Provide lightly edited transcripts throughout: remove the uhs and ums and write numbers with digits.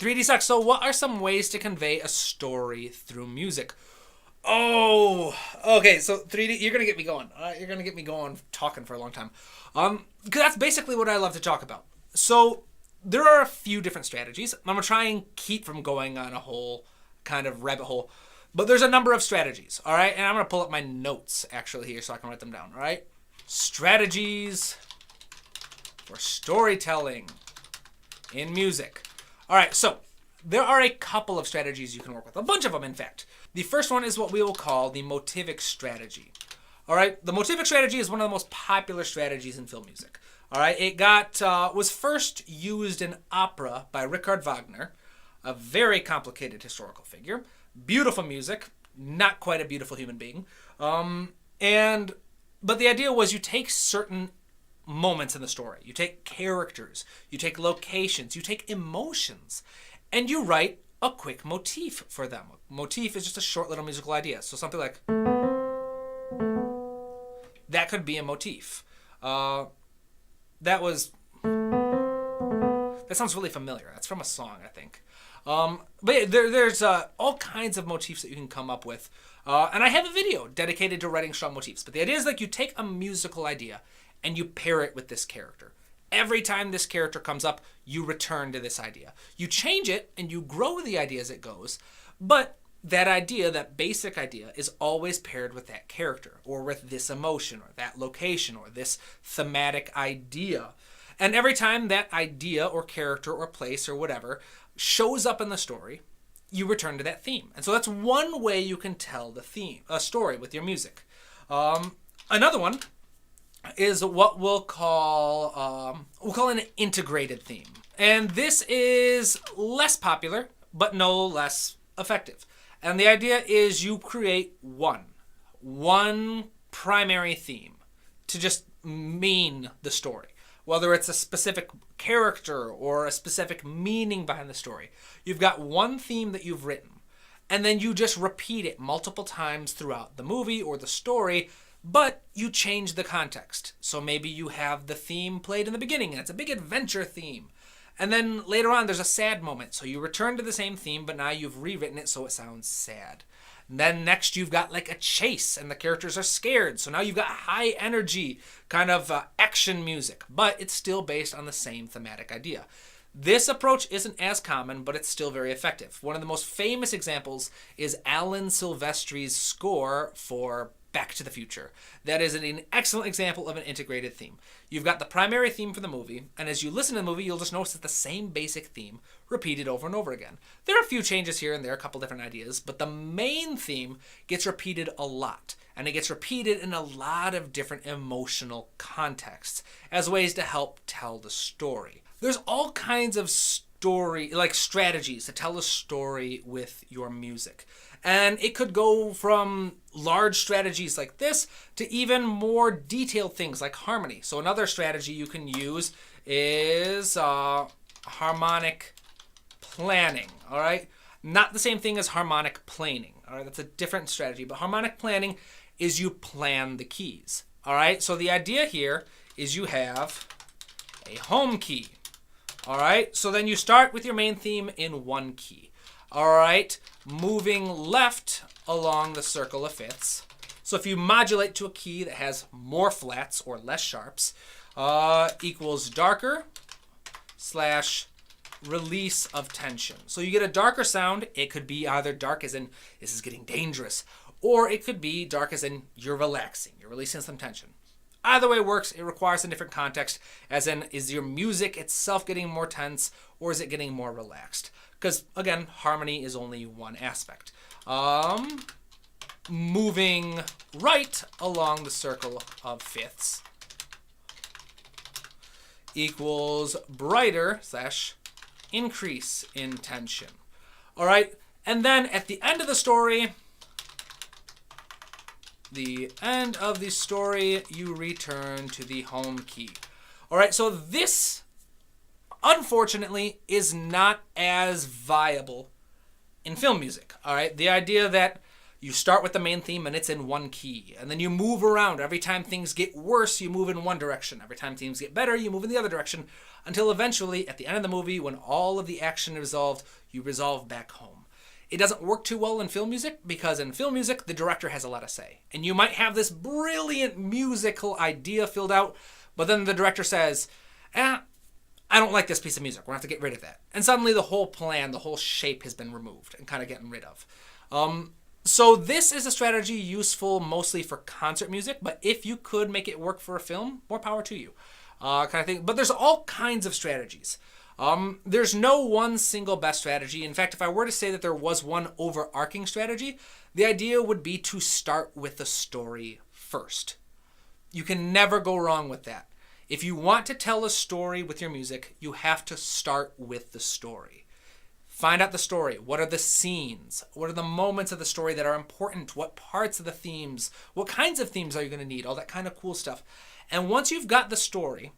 3D sucks. So what are some ways to convey a story through music? Oh, okay. So 3D, you're gonna get me going. You're gonna get me going talking for a long time. Because that's basically what I love to talk about. So there are a few different strategies. I'm gonna try and keep from going on a whole kind of rabbit hole, but there's a number of strategies. All right, and I'm gonna pull up my notes actually here so I can write them down. All right, strategies for storytelling in music. All right, so there are a couple of strategies you can work with, a bunch of them, in fact. The first one is what we will call the motivic strategy. All right, the motivic strategy is one of the most popular strategies in film music. All right, it was first used in opera by Richard Wagner, a very complicated historical figure. Beautiful music, not quite a beautiful human being. But the idea was you take certain moments in the story, you take characters, you take locations, you take emotions, and you write a quick motif for them. A motif is just a short little musical idea. So something like that could be a motif. That sounds really familiar. That's from a song, I think. But yeah, there's all kinds of motifs that you can come up with. And I have a video dedicated to writing strong motifs. But the idea is like you take a musical idea and you pair it with this character. Every time this character comes up, you return to this idea. You change it and you grow the idea as it goes, but that idea, that basic idea, is always paired with that character or with this emotion or that location or this thematic idea. And every time that idea or character or place or whatever shows up in the story, you return to that theme. And so that's one way you can tell a story with your music. Another one is what we'll call an integrated theme. And this is less popular, but no less effective. And the idea is you create one primary theme to just mean the story. Whether it's a specific character or a specific meaning behind the story. You've got one theme that you've written, and then you just repeat it multiple times throughout the movie or the story, but you change the context. So maybe you have the theme played in the beginning, and it's a big adventure theme. And then later on, there's a sad moment. So you return to the same theme, but now you've rewritten it so it sounds sad. And then next, you've got like a chase, and the characters are scared. So now you've got high energy, kind of action music, but it's still based on the same thematic idea. This approach isn't as common, but it's still very effective. One of the most famous examples is Alan Silvestri's score for Back to the Future. That is an excellent example of an integrated theme. You've got the primary theme for the movie, and as you listen to the movie, you'll just notice that the same basic theme repeated over and over again. There are a few changes here and there, a couple different ideas, but the main theme gets repeated a lot, and it gets repeated in a lot of different emotional contexts as ways to help tell the story. There's all kinds of strategies to tell a story with your music. And it could go from large strategies like this to even more detailed things like harmony. So another strategy you can use is harmonic planning, all right? Not the same thing as harmonic planing, all right? That's a different strategy. But harmonic planning is you plan the keys, all right? So the idea here is you have a home key, all right? So then you start with your main theme in one key. All right, moving left along the circle of fifths. So if you modulate to a key that has more flats or less sharps, equals darker / release of tension. So you get a darker sound. It could be either dark as in this is getting dangerous, or it could be dark as in you're relaxing, you're releasing some tension. Either way works. It requires a different context, as in is your music itself getting more tense or is it getting more relaxed? Because, again, harmony is only one aspect. Moving right along the circle of fifths equals brighter / increase in tension. All right, and then at the end of the story, you return to the home key. All right, so this, unfortunately, is not as viable in film music. All right, the idea that You start with the main theme and it's in one key. And then you move around. Every time things get worse, you move in one direction. Every time things get better, you move in the other direction. Until eventually, at the end of the movie, when all of the action is resolved, you resolve back home. It doesn't work too well in film music because in film music, the director has a lot of say. And you might have this brilliant musical idea filled out, but then the director says, I don't like this piece of music. We're going to have to get rid of that. And suddenly the whole plan, the whole shape has been removed and kind of getting rid of. So this is a strategy useful mostly for concert music, but if you could make it work for a film, more power to you. Kind of thing. But there's all kinds of strategies. There's no one single best strategy. In fact, if I were to say that there was one overarching strategy, the idea would be to start with the story first. You can never go wrong with that. If you want to tell a story with your music, you have to start with the story. Find out the story. What are the scenes? What are the moments of the story that are important? What parts of the themes? What kinds of themes are you going to need? All that kind of cool stuff. And once you've got the story,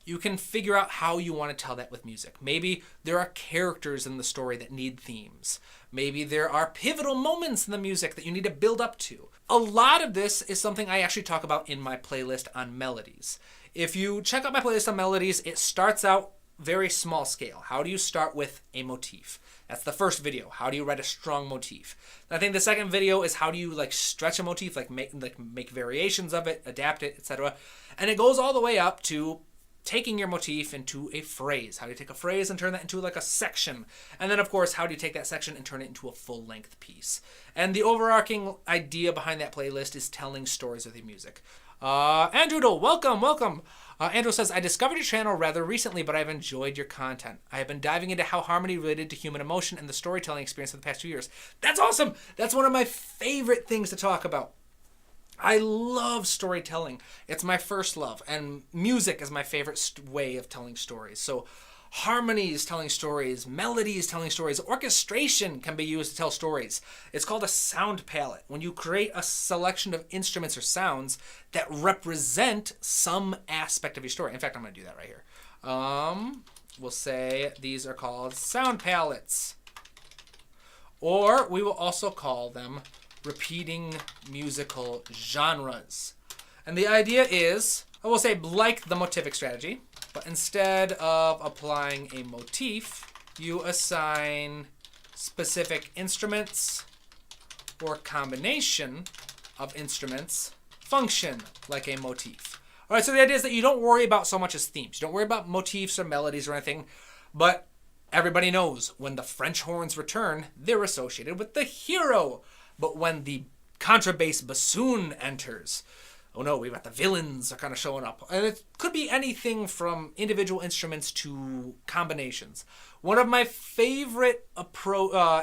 you can figure out how you want to tell that with music. Maybe there are characters in the story that need themes. Maybe there are pivotal moments in the music that you need to build up to. A lot of this is something I actually talk about in my playlist on melodies. If you check out my playlist on melodies, it starts out very small scale. How do you start with a motif? That's the first video. How do you write a strong motif? I think the second video is how do you stretch a motif, make variations of it, adapt it, etc. And it goes all the way up to taking your motif into a phrase. How do you take a phrase and turn that into a section? And then of course, how do you take that section and turn it into a full-length piece? And the overarching idea behind that playlist is telling stories with your music. Andrew, welcome. Andrew says, I discovered your channel rather recently, but I've enjoyed your content. I have been diving into how harmony related to human emotion and the storytelling experience for the past 2 years. That's awesome. That's one of my favorite things to talk about. I love storytelling. It's my first love, and music is my favorite way of telling stories. So harmonies telling stories, melodies telling stories, orchestration can be used to tell stories. It's called a sound palette. When you create a selection of instruments or sounds that represent some aspect of your story. In fact, I'm going to do that right here. We'll say these are called sound palettes. Or we will also call them repeating musical genres. And the idea is, I will say like the motivic strategy, but instead of applying a motif, you assign specific instruments or combination of instruments function like a motif. All right, so the idea is that you don't worry about so much as themes. You don't worry about motifs or melodies or anything, but everybody knows when the French horns return, they're associated with the hero. But when the contrabass bassoon enters, oh no, we've got the villains are kind of showing up. And it could be anything from individual instruments to combinations. One of my favorite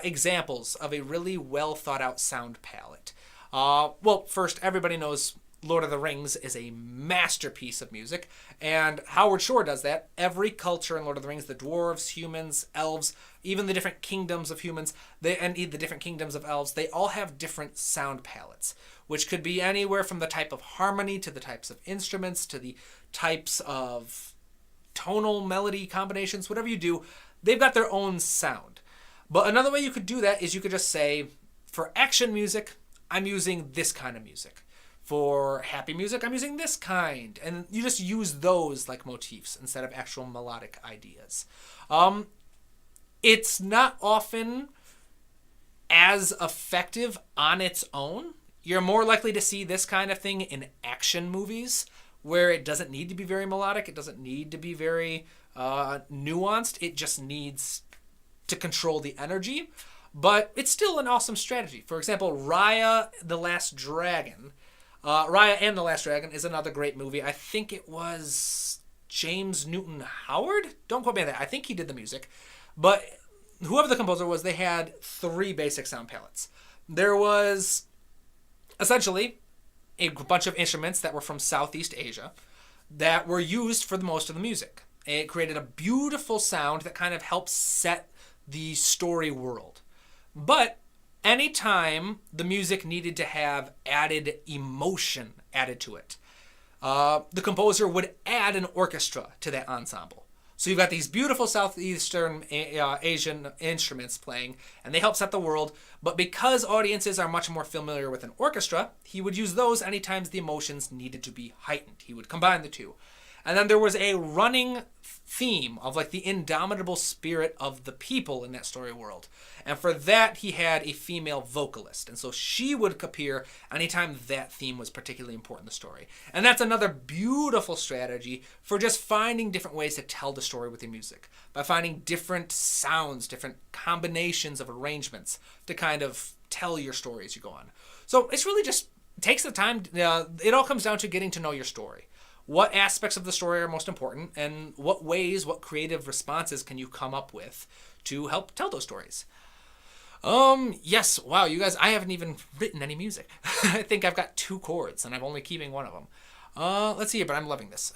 examples of a really well thought out sound palette. Well, first, everybody knows Lord of the Rings is a masterpiece of music, and Howard Shore does that. Every culture in Lord of the Rings, the dwarves, humans, elves, even the different kingdoms of humans, and the different kingdoms of elves, they all have different sound palettes, which could be anywhere from the type of harmony to the types of instruments to the types of tonal melody combinations, whatever you do, they've got their own sound. But another way you could do that is you could just say, for action music, I'm using this kind of music. For happy music, I'm using this kind. And you just use those like motifs instead of actual melodic ideas. It's not often as effective on its own. You're more likely to see this kind of thing in action movies where it doesn't need to be very melodic. It doesn't need to be very nuanced. It just needs to control the energy. But it's still an awesome strategy. For example, Raya and the Last Dragon is another great movie. I think it was James Newton Howard. Don't quote me on that. I think he did the music. But whoever the composer was, they had 3 basic sound palettes. There was essentially a bunch of instruments that were from Southeast Asia that were used for the most of the music. It created a beautiful sound that kind of helps set the story world. But anytime the music needed to have added emotion added to it, the composer would add an orchestra to that ensemble. So you've got these beautiful Southeastern Asian instruments playing, and they help set the world. But because audiences are much more familiar with an orchestra, he would use those anytime the emotions needed to be heightened. He would combine the two. And then there was a running theme of like the indomitable spirit of the people in that story world. And for that, he had a female vocalist. And so she would appear anytime that theme was particularly important in the story. And that's another beautiful strategy for just finding different ways to tell the story with your music. By finding different sounds, different combinations of arrangements to kind of tell your story as you go on. So it's really just takes the time. It all comes down to getting to know your story. What aspects of the story are most important, and what ways, what creative responses can you come up with to help tell those stories? Yes, wow, you guys, I haven't even written any music. I think I've got 2 chords, and I'm only keeping one of them. Let's see, but I'm loving this.